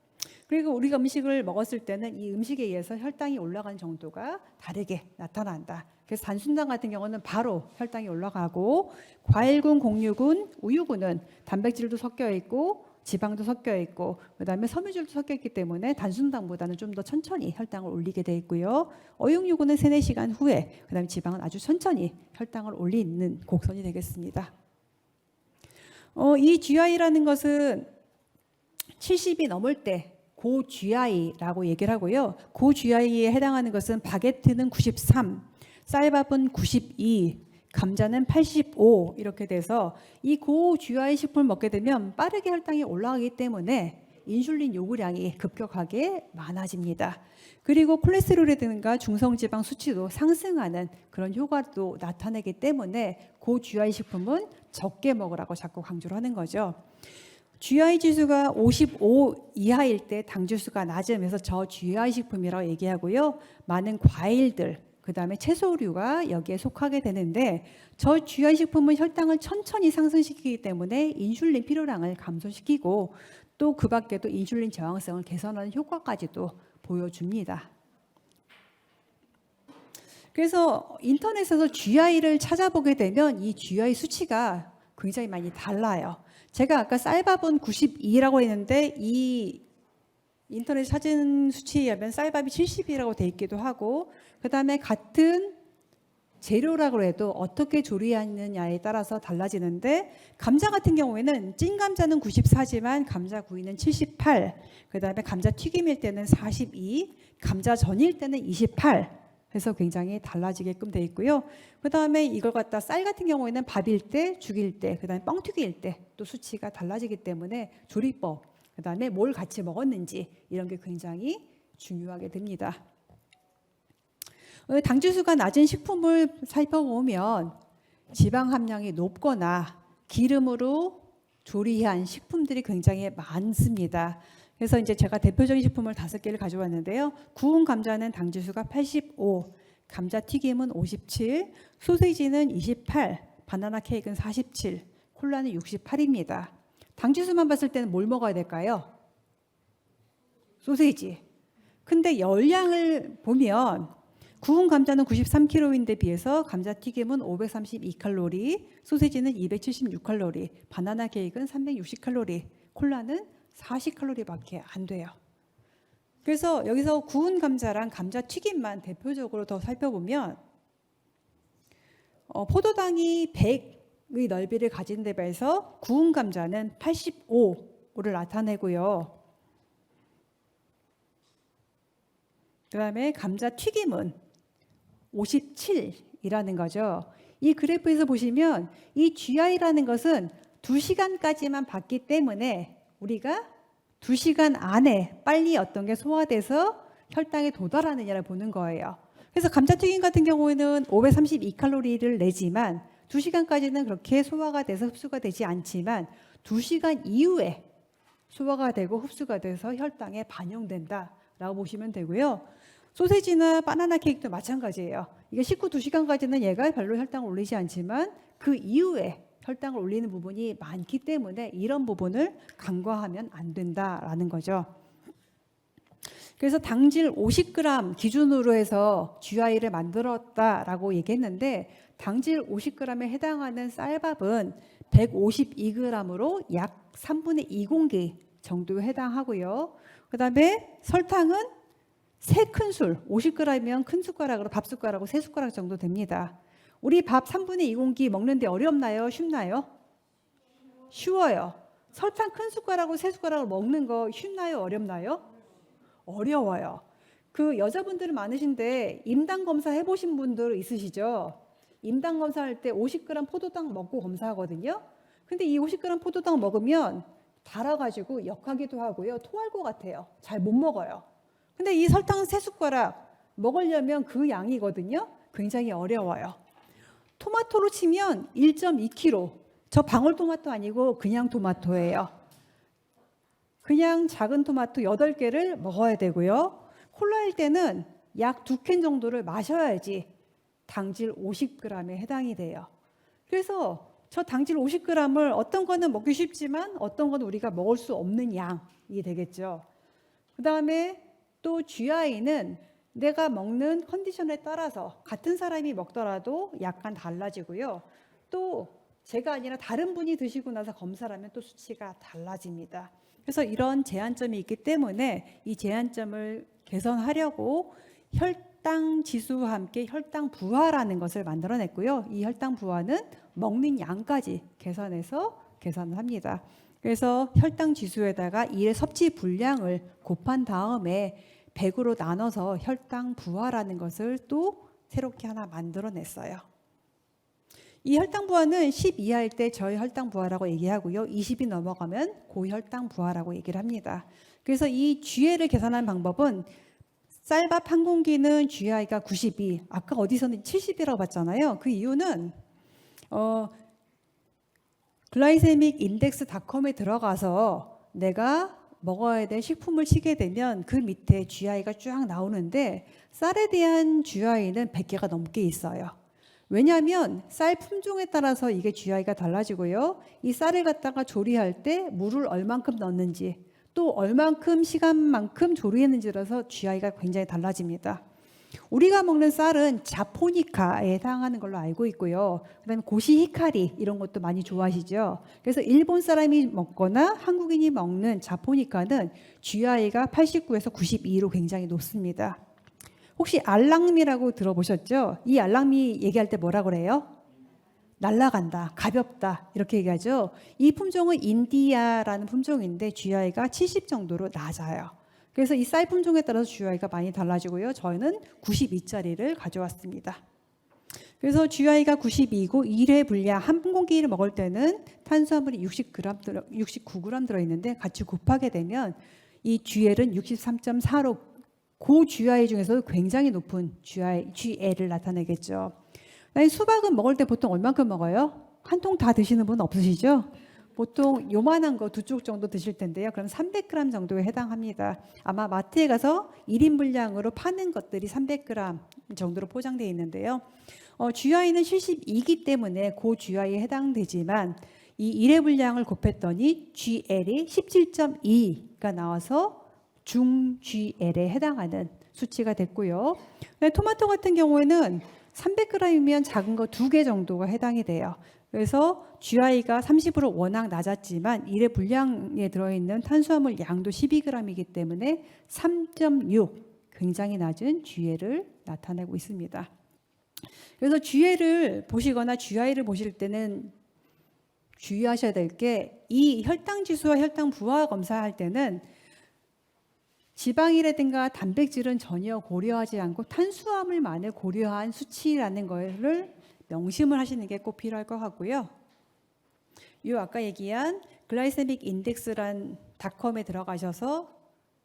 그리고 우리가 음식을 먹었을 때는 이 음식에 의해서 혈당이 올라가는 정도가 다르게 나타난다. 그래서 단순당 같은 경우는 바로 혈당이 올라가고 과일군, 곡류군, 우유군은 단백질도 섞여 있고 지방도 섞여 있고 그다음에 섬유질도 섞여 있기 때문에 단순당보다는 좀 더 천천히 혈당을 올리게 돼 있고요. 어육류군은 3, 4시간 후에 그다음에 지방은 아주 천천히 혈당을 올리는 곡선이 되겠습니다. 이 GI라는 것은 70이 넘을 때 고GI라고 얘기를 하고요. 고GI에 해당하는 것은 바게트는 93, 쌀밥은 92, 감자는 85 이렇게 돼서 이 고GI 식품을 먹게 되면 빠르게 혈당이 올라가기 때문에 인슐린 요구량이 급격하게 많아집니다. 그리고 콜레스테롤이라든가 중성지방 수치도 상승하는 그런 효과도 나타내기 때문에 고GI 식품은 적게 먹으라고 자꾸 강조를 하는 거죠. GI 지수가 55 이하일 때 당지수가 낮으면서 저GI 식품이라고 얘기하고요. 많은 과일들, 그다음에 채소류가 여기에 속하게 되는데 저GI 식품은 혈당을 천천히 상승시키기 때문에 인슐린 필요량을 감소시키고 또 그 밖에도 인슐린 저항성을 개선하는 효과까지도 보여줍니다. 그래서 인터넷에서 GI를 찾아보게 되면 이 GI 수치가 굉장히 많이 달라요. 제가 아까 쌀밥은 92라고 했는데 이 인터넷 찾은 수치에 의하면 쌀밥이 70이라고 돼 있기도 하고 그다음에 같은 재료라고 해도 어떻게 조리하느냐에 따라서 달라지는데 감자 같은 경우에는 찐 감자는 94지만 감자 구이는 78, 그다음에 감자 튀김일 때는 42, 감자 전일 때는 28 해서 굉장히 달라지게끔 돼 있고요. 그다음에 이걸 갖다 쌀 같은 경우에는 밥일 때, 죽일 때, 그다음에 뻥튀기일 때 또 수치가 달라지기 때문에 조리법, 그다음에 뭘 같이 먹었는지 이런 게 굉장히 중요하게 됩니다. 당지수가 낮은 식품을 살펴보면 지방 함량이 높거나 기름으로 조리한 식품들이 굉장히 많습니다. 그래서 이제 제가 대표적인 식품을 5개를 가져왔는데요. 구운 감자는 당지수가 85, 감자튀김은 57, 소세지는 28, 바나나 케이크는 47, 콜라는 68입니다. 당지수만 봤을 때는 뭘 먹어야 될까요? 소세지. 근데 열량을 보면 구운 감자는 93kcal인데 비해서 감자튀김은 532칼로리, 소세지는 276칼로리, 바나나 케이크는 360칼로리, 콜라는 40칼로리밖에 안 돼요. 그래서 여기서 구운 감자랑 감자튀김만 대표적으로 더 살펴보면 포도당이 100의 넓이를 가진 데 비해서 구운 감자는 85를 나타내고요. 그 다음에 감자튀김은 57이라는 거죠. 이 그래프에서 보시면 이 GI라는 것은 2시간까지만 봤기 때문에 우리가 2시간 안에 빨리 어떤 게 소화돼서 혈당에 도달하느냐를 보는 거예요. 그래서 감자튀김 같은 경우에는 532칼로리를 내지만 2시간까지는 그렇게 소화가 돼서 흡수가 되지 않지만 2시간 이후에 소화가 되고 흡수가 돼서 혈당에 반영된다라고 보시면 되고요. 소세지나 바나나 케이크도 마찬가지예요. 이게 식후 2시간까지는 얘가 별로 혈당을 올리지 않지만 그 이후에 혈당을 올리는 부분이 많기 때문에 이런 부분을 간과하면 안 된다라는 거죠. 그래서 당질 50g 기준으로 해서 GI를 만들었다라고 얘기했는데 당질 50g에 해당하는 쌀밥은 152g으로 약 3분의 2공기 정도에 해당하고요. 그 다음에 설탕은 3큰술, 50g이면 큰 숟가락으로 밥 숟가락으로 3숟가락 정도 됩니다. 우리 밥 3분의 2공기 먹는데 어렵나요? 쉽나요? 쉬워요. 설탕 큰 숟가락으로 3숟가락을 먹는 거 쉽나요? 어렵나요? 어려워요. 그 여자분들은 많으신데 임당 검사 해보신 분들 있으시죠? 임당 검사할 때 50g 포도당 먹고 검사하거든요. 근데 이 50g 포도당 먹으면 달아가지고 역하기도 하고요. 토할 것 같아요. 잘 못 먹어요. 근데 이 설탕 3숟가락 먹으려면 그 양이거든요. 굉장히 어려워요. 토마토로 치면 1.2kg. 저 방울토마토 아니고 그냥 토마토예요. 그냥 작은 토마토 8개를 먹어야 되고요. 콜라일 때는 약 2캔 정도를 마셔야지 당질 50g에 해당이 돼요. 그래서 저 당질 50g을 어떤 거는 먹기 쉽지만 어떤 거는 우리가 먹을 수 없는 양이 되겠죠. 그 다음에 또 GI는 내가 먹는 컨디션에 따라서 같은 사람이 먹더라도 약간 달라지고요. 또 제가 아니라 다른 분이 드시고 나서 검사를 하면 또 수치가 달라집니다. 그래서 이런 제한점이 있기 때문에 이 제한점을 개선하려고 혈당 지수와 함께 혈당 부하라는 것을 만들어냈고요. 이 혈당 부하는 먹는 양까지 계산해서 계산을 합니다. 그래서 혈당 지수에다가 이의 섭취 분량을 곱한 다음에 100으로 나눠서 혈당 부하라는 것을 또 새롭게 하나 만들어냈어요. 이 혈당 부하는 10 이하일 때 저혈당 부하라고 얘기하고요. 20이 넘어가면 고혈당 부하라고 얘기를 합니다. 그래서 이 GI를 계산하는 방법은 쌀밥 한 공기는 GI가 92, 아까 어디서는 70이라고 봤잖아요. 그 이유는 글라이세믹 인덱스닷컴에 들어가서 내가 먹어야 될 식품을 치게 되면 그 밑에 GI가 쫙 나오는데 쌀에 대한 GI는 100개가 넘게 있어요. 왜냐하면 쌀 품종에 따라서 이게 GI가 달라지고요. 이 쌀을 갖다가 조리할 때 물을 얼만큼 넣는지 또 얼만큼 시간만큼 조리했는지라서 GI가 굉장히 달라집니다. 우리가 먹는 쌀은 자포니카에 해당하는 걸로 알고 있고요. 그다음에 고시히카리 이런 것도 많이 좋아하시죠. 그래서 일본 사람이 먹거나 한국인이 먹는 자포니카는 GI가 89에서 92로 굉장히 높습니다. 혹시 알랑미라고 들어보셨죠? 이 알랑미 얘기할 때 뭐라 그래요? 날아간다, 가볍다 이렇게 얘기하죠. 이 품종은 인디아라는 품종인데 GI가 70 정도로 낮아요. 그래서 이 쌀 품종에 따라서 GI가 많이 달라지고요. 저희는 92짜리를 가져왔습니다. 그래서 GI가 92고 1회 분량 한 공기를 먹을 때는 탄수화물이 69g 들어있는데 같이 곱하게 되면 이 GL은 63.4로 고 GI 중에서도 굉장히 높은 GL을 나타내겠죠. 수박은 먹을 때 보통 얼만큼 먹어요? 한 통 다 드시는 분 없으시죠? 보통 요만한 거 2쪽 정도 드실 텐데요. 그럼 300g 정도에 해당합니다. 아마 마트에 가서 1인 분량으로 파는 것들이 300g 정도로 포장되어 있는데요. GI는 72이기 때문에 고 GI에 해당되지만 이 1회 분량을 곱했더니 GL이 17.2가 나와서 중 GL에 해당하는 수치가 됐고요. 토마토 같은 경우에는 300g이면 작은 거 2개 정도가 해당이 돼요. 그래서 GI가 30으로 워낙 낮았지만 1회 분량에 들어있는 탄수화물 양도 12g이기 때문에 3.6 굉장히 낮은 GL을 나타내고 있습니다. 그래서 GL을 보시거나 GI를 보실 때는 주의하셔야 될 게 이 혈당 지수와 혈당 부하 검사할 때는 지방이라든가 단백질은 전혀 고려하지 않고 탄수화물만을 고려한 수치라는 것을 명심을 하시는 게 꼭 필요할 것 같고요. 이 아까 얘기한 글라이세믹 인덱스란 닷컴에 들어가셔서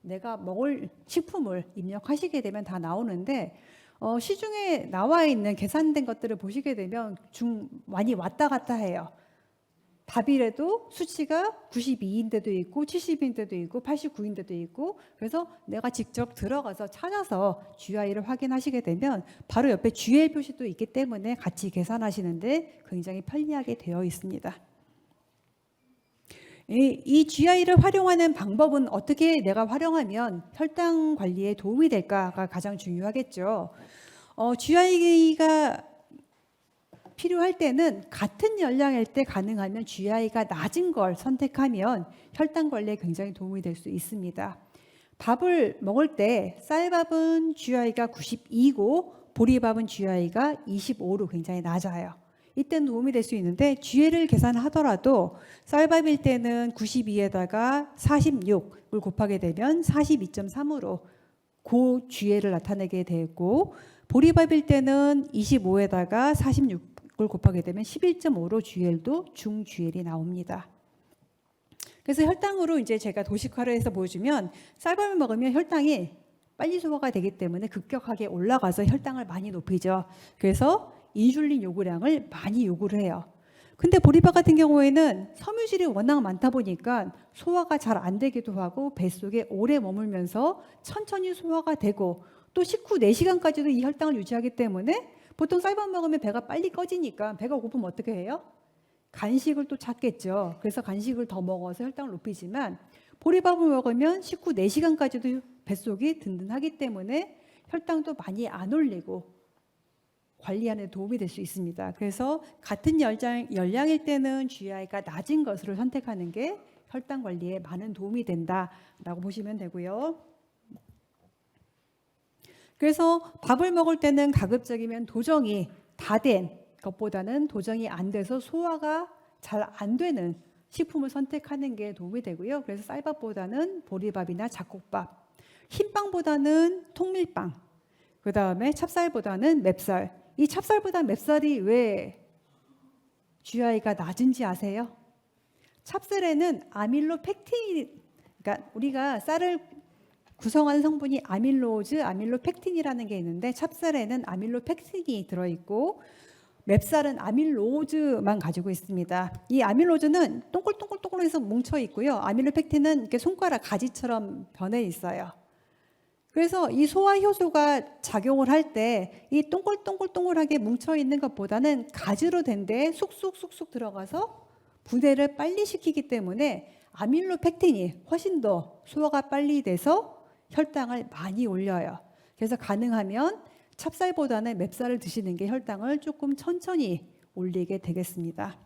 내가 먹을 식품을 입력하시게 되면 다 나오는데 시중에 나와 있는 계산된 것들을 보시게 되면 많이 왔다 갔다 해요. 답이라도 수치가 92인데도 있고 70인데도 있고 89인데도 있고, 그래서 내가 직접 들어가서 찾아서 GI를 확인하시게 되면 바로 옆에 GL 표시도 있기 때문에 같이 계산하시는데 굉장히 편리하게 되어 있습니다. 이 GI를 활용하는 방법은 어떻게 내가 활용하면 혈당 관리에 도움이 될까가 가장 중요하겠죠. GI가 필요할 때는 같은 열량일 때 가능하면 GI가 낮은 걸 선택하면 혈당 관리에 굉장히 도움이 될 수 있습니다. 밥을 먹을 때 쌀밥은 GI가 92고 보리밥은 GI가 25로 굉장히 낮아요. 이때는 도움이 될 수 있는데 GL을 계산하더라도 쌀밥일 때는 92에다가 46을 곱하게 되면 42.3으로 고 GL을 나타내게 되고, 보리밥일 때는 25에다가 46을 곱하게 되면 11.5로 GL도 중 GL이 나옵니다. 그래서 혈당으로 이제 제가 도식화를 해서 보여주면 쌀밥을 먹으면 혈당이 빨리 소화가 되기 때문에 급격하게 올라가서 혈당을 많이 높이죠. 그래서 인슐린 요구량을 많이 요구를 해요. 근데 보리밥 같은 경우에는 섬유질이 워낙 많다 보니까 소화가 잘 안 되기도 하고 뱃속에 오래 머물면서 천천히 소화가 되고 또 식후 4시간까지도 이 혈당을 유지하기 때문에 보통 쌀밥 먹으면 배가 빨리 꺼지니까 배가 고프면 어떻게 해요? 간식을 또 찾겠죠. 그래서 간식을 더 먹어서 혈당을 높이지만 보리밥을 먹으면 식후 4시간까지도 뱃속이 든든하기 때문에 혈당도 많이 안 올리고 관리하는 데 도움이 될 수 있습니다. 그래서 같은 열량일 때는 GI가 낮은 것으로 선택하는 게 혈당 관리에 많은 도움이 된다라고 보시면 되고요. 그래서 밥을 먹을 때는 가급적이면 도정이 다 된 것보다는 도정이 안 돼서 소화가 잘 안 되는 식품을 선택하는 게 도움이 되고요. 그래서 쌀밥보다는 보리밥이나 잡곡밥, 흰빵보다는 통밀빵, 그 다음에 찹쌀보다는 맵쌀. 이 찹쌀보다 맵쌀이 왜 GI가 낮은지 아세요? 찹쌀에는 아밀로펙틴이, 그러니까 우리가 쌀을 구성하는 성분이 아밀로즈, 아밀로펙틴이라는 게 있는데 찹쌀에는 아밀로펙틴이 들어있고 맵쌀은 아밀로즈만 가지고 있습니다. 이 아밀로즈는 동글동글동글해서 뭉쳐 있고요. 아밀로펙틴은 이렇게 손가락 가지처럼 변해 있어요. 그래서 이 소화 효소가 작용을 할 때 이 동글동글동글하게 뭉쳐 있는 것보다는 가지로 된 데에 쑥쑥쑥쑥 들어가서 분해를 빨리 시키기 때문에 아밀로펙틴이 훨씬 더 소화가 빨리 돼서 혈당을 많이 올려요. 그래서 가능하면 찹쌀보다는 맵쌀을 드시는 게 혈당을 조금 천천히 올리게 되겠습니다.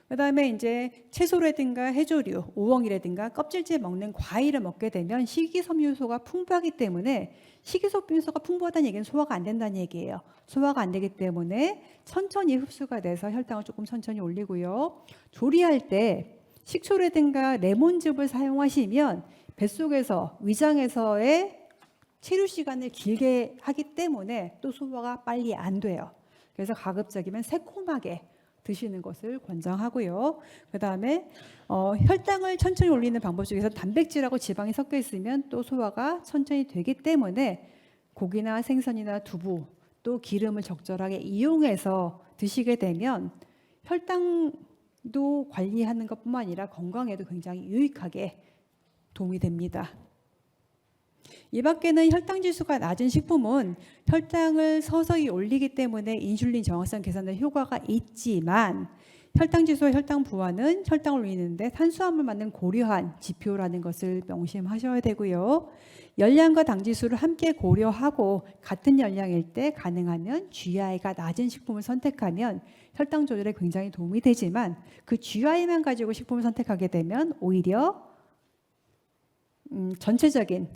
그 다음에 이제 채소라든가 해조류, 우엉이라든가 껍질째 먹는 과일을 먹게 되면 식이섬유소가 풍부하기 때문에, 식이섬유소가 풍부하다는 얘기는 소화가 안 된다는 얘기예요. 소화가 안 되기 때문에 천천히 흡수가 돼서 혈당을 조금 천천히 올리고요. 조리할 때 식초라든가 레몬즙을 사용하시면 뱃속에서 위장에서의 체류 시간을 길게 하기 때문에 또 소화가 빨리 안 돼요. 그래서 가급적이면 새콤하게 드시는 것을 권장하고요. 그 다음에 혈당을 천천히 올리는 방법 중에서 단백질하고 지방이 섞여 있으면 또 소화가 천천히 되기 때문에 고기나 생선이나 두부 또 기름을 적절하게 이용해서 드시게 되면 혈당도 관리하는 것뿐만 아니라 건강에도 굉장히 유익하게 도움이 됩니다. 이 밖에는 혈당 지수가 낮은 식품은 혈당을 서서히 올리기 때문에 인슐린 정확성 계산에 효과가 있지만 혈당 지수와 혈당 부하는 혈당을 올리는데 탄수화물만은 고려한 지표라는 것을 명심하셔야 되고요. 열량과 당 지수를 함께 고려하고 같은 열량일 때 가능하면 GI가 낮은 식품을 선택하면 혈당 조절에 굉장히 도움이 되지만 그 GI만 가지고 식품을 선택하게 되면 오히려 전체적인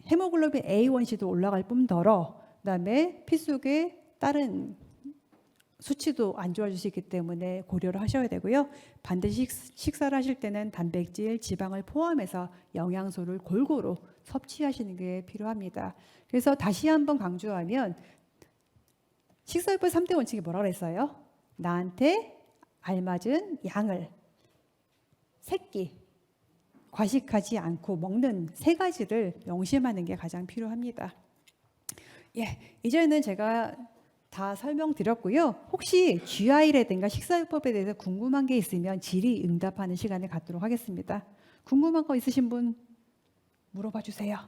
헤모글로빈 A1C도 올라갈 뿐더러 그다음에 피 속에 다른 수치도 안 좋아질 수 있기 때문에 고려를 하셔야 되고요. 반드시 식사를 하실 때는 단백질, 지방을 포함해서 영양소를 골고루 섭취하시는 게 필요합니다. 그래서 다시 한번 강조하면 식사요법 3대 원칙이 뭐라고 그랬어요? 나한테 알맞은 양을, 새끼, 과식하지 않고 먹는 세 가지를 명심하는 게 가장 필요합니다. 예, 이제는 제가 다 설명드렸고요. 혹시 GI라든가 식사요법에 대해서 궁금한 게 있으면 질의응답하는 시간을 갖도록 하겠습니다. 궁금한 거 있으신 분 물어봐 주세요.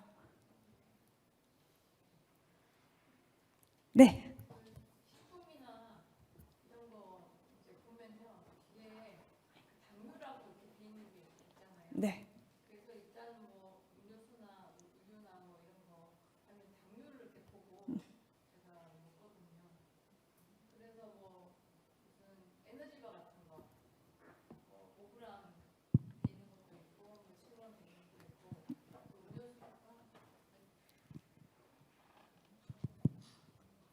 네. 네.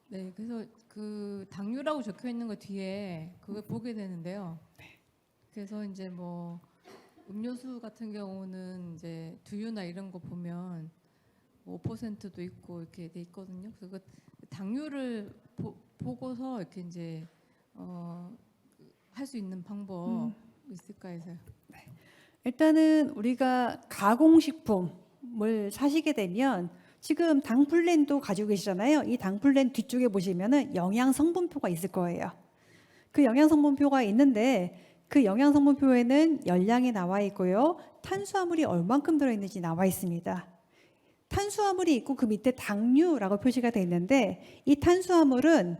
네, 그래서 그 당류라고 적혀 있는 거 뒤에 그걸 보게 되는데요. 그래서 이제 뭐 음료수 같은 경우는 이제 두유나 이런 거 보면 5%도 있고 이렇게 돼 있거든요. 그래서 그 당류를 보고서 이렇게 이제 할 수 있는 방법 있을까 해서요.
일단은 우리가 가공식품을 사시게 되면 지금 당플랜도 가지고 계시잖아요. 이 당플랜 뒤쪽에 보시면은 영양 성분표가 있을 거예요. 그 영양 성분표가 있는데 그 영양 성분표에는 열량이 나와 있고요. 탄수화물이 얼만큼 들어있는지 나와 있습니다. 탄수화물이 있고 그 밑에 당류라고 표시가 되어 있는데 이 탄수화물은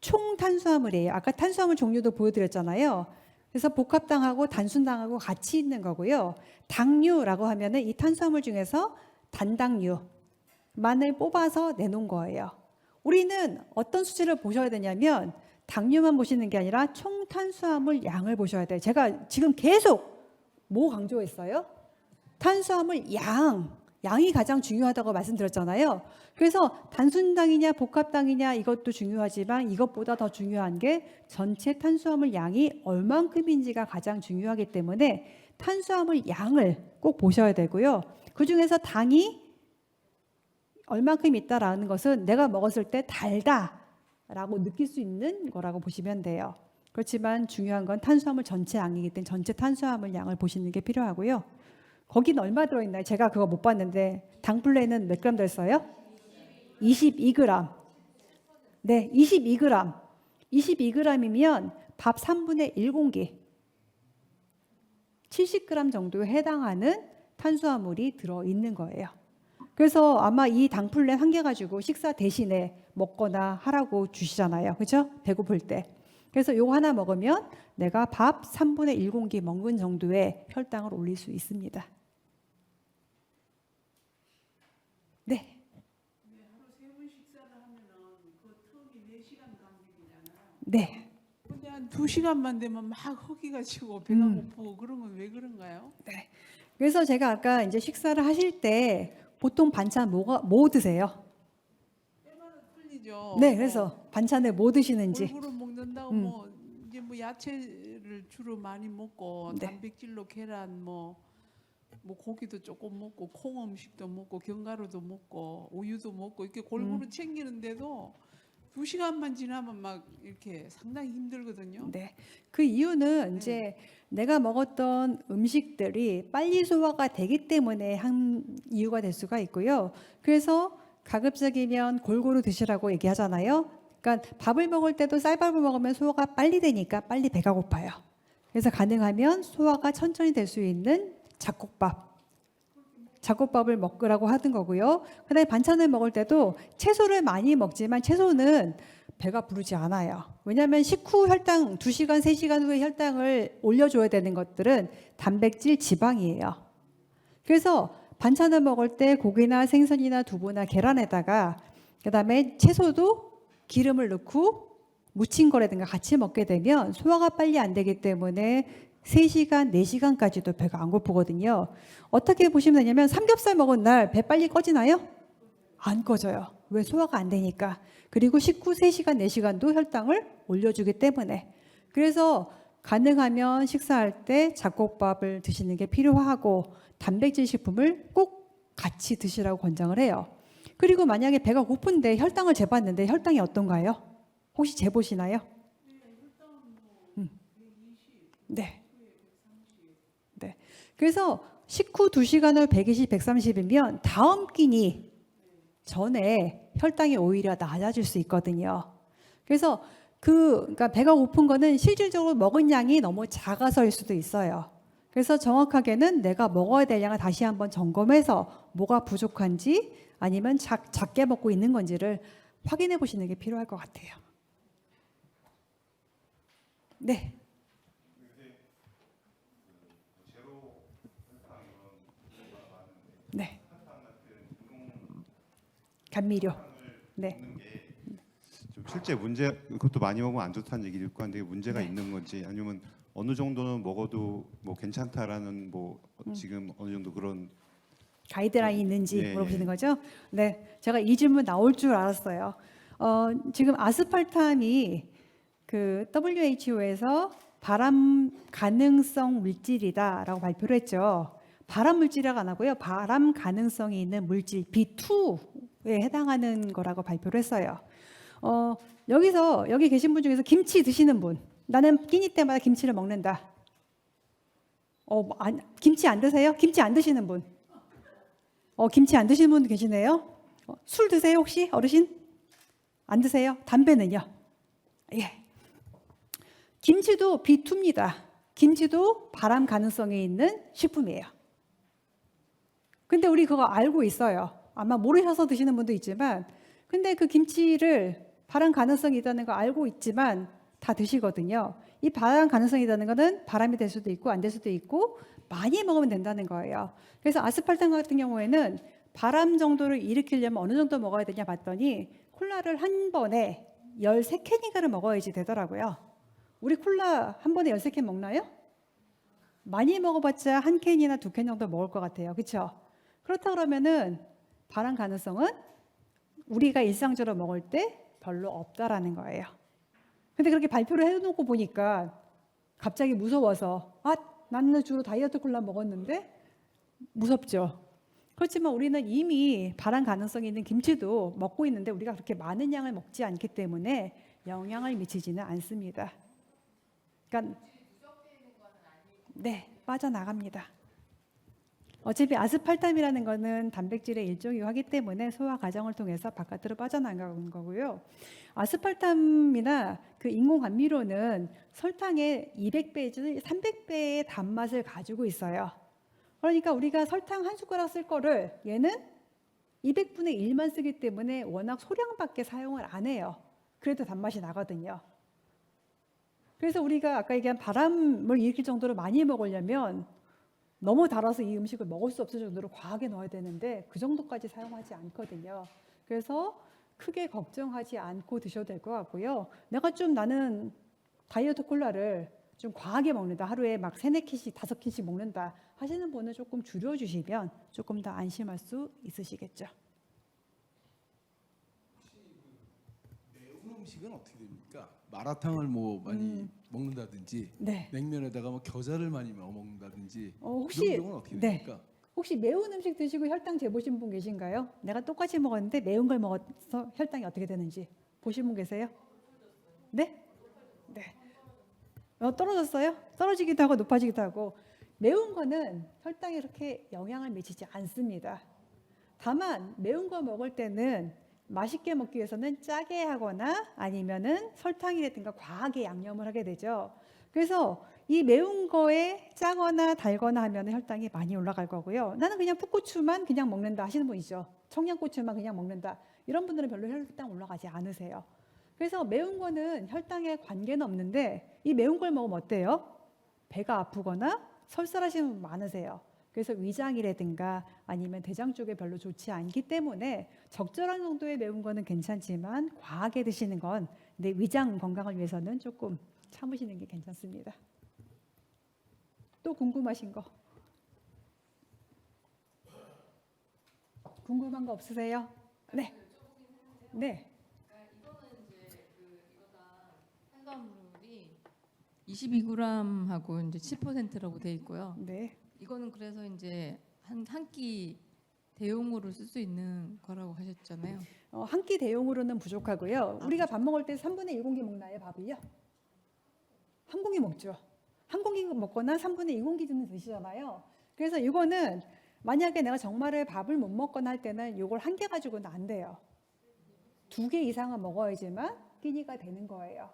총 탄수화물이에요. 아까 탄수화물 종류도 보여드렸잖아요. 그래서 복합당하고 단순당하고 같이 있는 거고요. 당류라고 하면은 이 탄수화물 중에서 단당류만을 뽑아서 내놓은 거예요. 우리는 어떤 수치를 보셔야 되냐면 당류만 보시는 게 아니라 총 탄수화물 양을 보셔야 돼요. 제가 지금 계속 뭐 강조했어요? 탄수화물 양이 가장 중요하다고 말씀드렸잖아요. 그래서 단순당이냐 복합당이냐 이것도 중요하지만 이것보다 더 중요한 게 전체 탄수화물 양이 얼만큼인지가 가장 중요하기 때문에 탄수화물 양을 꼭 보셔야 되고요. 그중에서 당이 얼만큼 있다라는 것은 내가 먹었을 때 달다라고 느낄 수 있는 거라고 보시면 돼요. 그렇지만 중요한 건 탄수화물 전체 양이기 때문에 전체 탄수화물 양을 보시는 게 필요하고요. 거기는 얼마 들어있나요? 제가 그거 못 봤는데 당플레는 몇 그램 들었어요? 22g. 네, 22g. 22g이면 밥 3분의 1공기 70g 정도에 해당하는 탄수화물이 들어있는 거예요. 그래서 아마 이 당플랜 한 개 가지고 식사 대신에 먹거나 하라고 주시잖아요. 그렇죠? 배고플 때. 그래서 요거 하나 먹으면 내가 밥 3분의 1공기 먹은 정도의 혈당을 올릴 수 있습니다. 네.
하루 3번 식사를 하면은 그 텀이 4시간 간격이잖아요.
네.
근데 한 2시간만 되면 막 허기가 지고 배가 고프고 그런 건 왜 그런가요?
네. 그래서 제가 아까 이제 식사를 하실 때 보통 반찬 뭐 드세요?
때마다 틀리죠.
네, 그래서 반찬을 뭐 드시는지.
골고루 먹는다고 뭐 이제 뭐 야채를 주로 많이 먹고
네.
단백질로 계란 뭐 고기도 조금 먹고 콩 음식도 먹고 견과류도 먹고 우유도 먹고 이렇게 골고루 챙기는데도 2시간만 지나면 막 이렇게 상당히 힘들거든요.
네. 그 이유는 이제 내가 먹었던 음식들이 빨리 소화가 되기 때문에 한 이유가 될 수가 있고요. 그래서 가급적이면 골고루 드시라고 얘기하잖아요. 그러니까 밥을 먹을 때도 쌀밥을 먹으면 소화가 빨리 되니까 빨리 배가 고파요. 그래서 가능하면 소화가 천천히 될 수 있는 잡곡밥을 먹으라고 하는 거고요. 그다음에 반찬을 먹을 때도 채소를 많이 먹지만 채소는 배가 부르지 않아요. 왜냐하면 식후 혈당 2시간, 3시간 후에 혈당을 올려줘야 되는 것들은 단백질, 지방이에요. 그래서 반찬을 먹을 때 고기나 생선이나 두부나 계란에다가 그다음에 채소도 기름을 넣고 무친 거라든가 같이 먹게 되면 소화가 빨리 안 되기 때문에 3시간, 4시간까지도 배가 안 고프거든요. 어떻게 보시면 되냐면 삼겹살 먹은 날 배 빨리 꺼지나요? 안 꺼져요. 왜? 소화가 안 되니까. 그리고 식후 3시간, 4시간도 혈당을 올려주기 때문에. 그래서 가능하면 식사할 때 잡곡밥을 드시는 게 필요하고 단백질 식품을 꼭 같이 드시라고 권장을 해요. 그리고 만약에 배가 고픈데 혈당을 재봤는데 혈당이 어떤가요? 혹시 재보시나요? 네. 네. 그래서 식후 2시간을 120, 130이면 다음 끼니 전에 혈당이 오히려 낮아질 수 있거든요. 그래서 그러니까 배가 고픈 거는 실질적으로 먹은 양이 너무 작아서일 수도 있어요. 그래서 정확하게는 내가 먹어야 될 양을 다시 한번 점검해서 뭐가 부족한지 아니면 작게 먹고 있는 건지를 확인해 보시는 게 필요할 것 같아요. 네. 네. 감미료. 네.
좀 실제 문제 그것도 많이 먹으면 안 좋다는 얘기를 듣고 하는데 문제가
네.
있는 건지 아니면 어느 정도는 먹어도 뭐 괜찮다라는 뭐 지금 어느 정도 그런
가이드라인이 있는지
예,
물어보시는
예.
거죠? 네, 제가 이 질문 나올 줄 알았어요. 지금 아스팔탐이 그 WHO에서 발암 가능성 물질이다라고 발표를 했죠. 발암 물질이라고 안 하고요. 발암 가능성이 있는 물질 B2에 해당하는 거라고 발표를 했어요. 여기서 여기 계신 분 중에서 김치 드시는 분, 나는 끼니 때마다 김치를 먹는다. 김치 안 드세요? 김치 안 드시는 분? 김치 안 드시는 분 계시네요. 술 드세요 혹시 어르신? 안 드세요? 담배는요? 예. 김치도 B2입니다. 김치도 발암 가능성이 있는 식품이에요. 근데 우리 그거 알고 있어요. 아마 모르셔서 드시는 분도 있지만, 근데 그 김치를 발암 가능성이 있다는 거 알고 있지만 다 드시거든요. 이 발암 가능성이 있다는 거는 발암이 될 수도 있고 안 될 수도 있고 많이 먹으면 된다는 거예요. 그래서 아스팔탐 같은 경우에는 발암 정도를 일으키려면 어느 정도 먹어야 되냐 봤더니 콜라를 한 번에 13캔인가를 먹어야지 되더라고요. 우리 콜라 한 번에 13캔 먹나요? 많이 먹어봤자 한 캔이나 2캔 정도 먹을 것 같아요. 그렇죠? 그렇다 그러면은 발암 가능성은 우리가 일상적으로 먹을 때 별로 없다라는 거예요. 근데 그렇게 발표를 해놓고 보니까 갑자기 무서워서 나는 주로 다이어트 콜라 먹었는데 무섭죠. 그렇지만 우리는 이미 발암 가능성이 있는 김치도 먹고 있는데 우리가 그렇게 많은 양을 먹지 않기 때문에 영향을 미치지는 않습니다. 그러니까 네, 빠져나갑니다. 어차피 아스팔탐이라는 거는 단백질의 일종이고 하기 때문에 소화 과정을 통해서 바깥으로 빠져나가는 거고요. 아스팔탐이나 그 인공 감미료는 설탕의 200배, 300배의 단맛을 가지고 있어요. 그러니까 우리가 설탕 한 숟가락 쓸 거를 얘는 200분의 1만 쓰기 때문에 워낙 소량밖에 사용을 안 해요. 그래도 단맛이 나거든요. 그래서 우리가 아까 얘기한 발암을 일으킬 정도로 많이 먹으려면 너무 달아서 이 음식을 먹을 수 없을 정도로 과하게 넣어야 되는데 그 정도까지 사용하지 않거든요. 그래서 크게 걱정하지 않고 드셔도 될 것 같고요. 나는 다이어트 콜라를 좀 과하게 먹는다. 하루에 막 3-4캔씩 5캔씩 먹는다 하시는 분은 조금 줄여주시면 조금 더 안심할 수 있으시겠죠.
매운 음식은 어떻게 됩니까? 마라탕을 뭐 많이 먹는다든지
네.
냉면에다가 뭐 겨자를 많이 먹는다든지
혹시
이런 경우는 어떻게
네.
됩니까?
혹시 매운 음식 드시고 혈당 재보신 분 계신가요? 내가 똑같이 먹었는데 매운 걸 먹어서 혈당이 어떻게 되는지 보신 분 계세요? 네? 네. 떨어졌어요? 떨어지기도 하고 높아지기도 하고 매운 거는 혈당에 이렇게 영향을 미치지 않습니다. 다만 매운 거 먹을 때는 맛있게 먹기 위해서는 짜게 하거나 아니면은 설탕이라든가 과하게 양념을 하게 되죠. 그래서 이 매운 거에 짜거나 달거나 하면 혈당이 많이 올라갈 거고요. 나는 그냥 풋고추만 그냥 먹는다 하시는 분 있죠. 청양고추만 그냥 먹는다. 이런 분들은 별로 혈당 올라가지 않으세요. 그래서 매운 거는 혈당에 관계는 없는데 이 매운 걸 먹으면 어때요? 배가 아프거나 설사하시는 분 많으세요. 그래서 위장이라든가 아니면 대장 쪽에 별로 좋지 않기 때문에 적절한 정도의 매운 거는 괜찮지만 과하게 드시는 건 내 위장 건강을 위해서는 조금 참으시는 게 괜찮습니다. 또 궁금하신 거? 궁금한 거 없으세요? 네. 네.
탄수화물이 22g하고 이제 7%라고 돼 있고요.
네.
이거는 그래서 이제 한 끼 대용으로 쓸 수 있는 거라고 하셨잖아요.
한 끼 대용으로는 부족하고요. 우리가 밥 먹을 때 3분의 1공기 먹나요, 밥을요? 한 공기 먹죠. 한 공기 먹거나 3분의 2공기 정도 드시잖아요. 그래서 이거는 만약에 내가 정말에 밥을 못 먹거나 할 때는 이걸 한 개 가지고는 안 돼요. 2개 이상은 먹어야지만 끼니가 되는 거예요.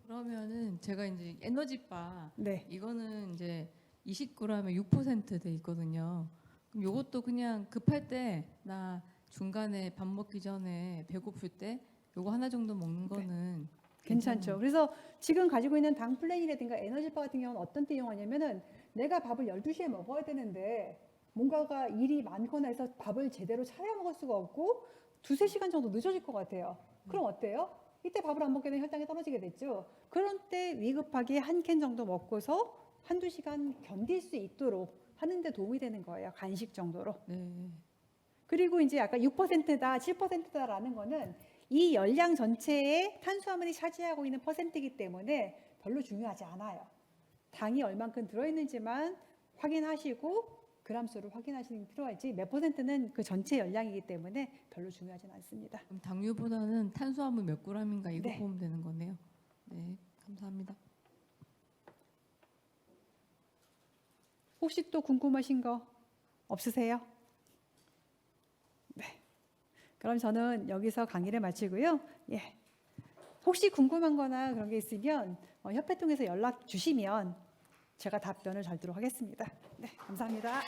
그러면은 제가 이제 에너지바
네.
이거는 이제 20g에 6%돼 있거든요. 그럼 이것도 그냥 급할 때 나 중간에 밥 먹기 전에 배고플 때 요거 하나 정도 먹는 거는
괜찮죠. 그래서 지금 가지고 있는 당 플랜이라든가 에너지바 같은 경우는 어떤 때 이용하냐면은 내가 밥을 12시에 먹어야 되는데 뭔가가 일이 많거나 해서 밥을 제대로 차려 먹을 수가 없고 2-3시간 정도 늦어질 것 같아요. 그럼 어때요? 이때 밥을 안 먹게 되면 혈당이 떨어지게 됐죠. 그런 때 위급하게 한 캔 정도 먹고서 1-2시간 견딜 수 있도록 하는 데 도움이 되는 거예요. 간식 정도로.
네.
그리고 이제 아까 6%다, 7%다라는 거는 이 열량 전체에 탄수화물이 차지하고 있는 퍼센트이기 때문에 별로 중요하지 않아요. 당이 얼만큼 들어있는지만 확인하시고 그람수를 확인하시는 게 필요하지 몇 퍼센트는 그 전체 열량이기 때문에 별로 중요하진 않습니다.
그럼 당류보다는 탄수화물 몇 g인가 이거
네.
보면 되는 거네요. 네, 감사합니다.
혹시 또 궁금하신 거 없으세요? 네. 그럼 저는 여기서 강의를 마치고요. 예. 혹시 궁금한 거나 그런 게 있으면 협회 통해서 연락 주시면 제가 답변을 잘 드리도록 하겠습니다. 네, 감사합니다.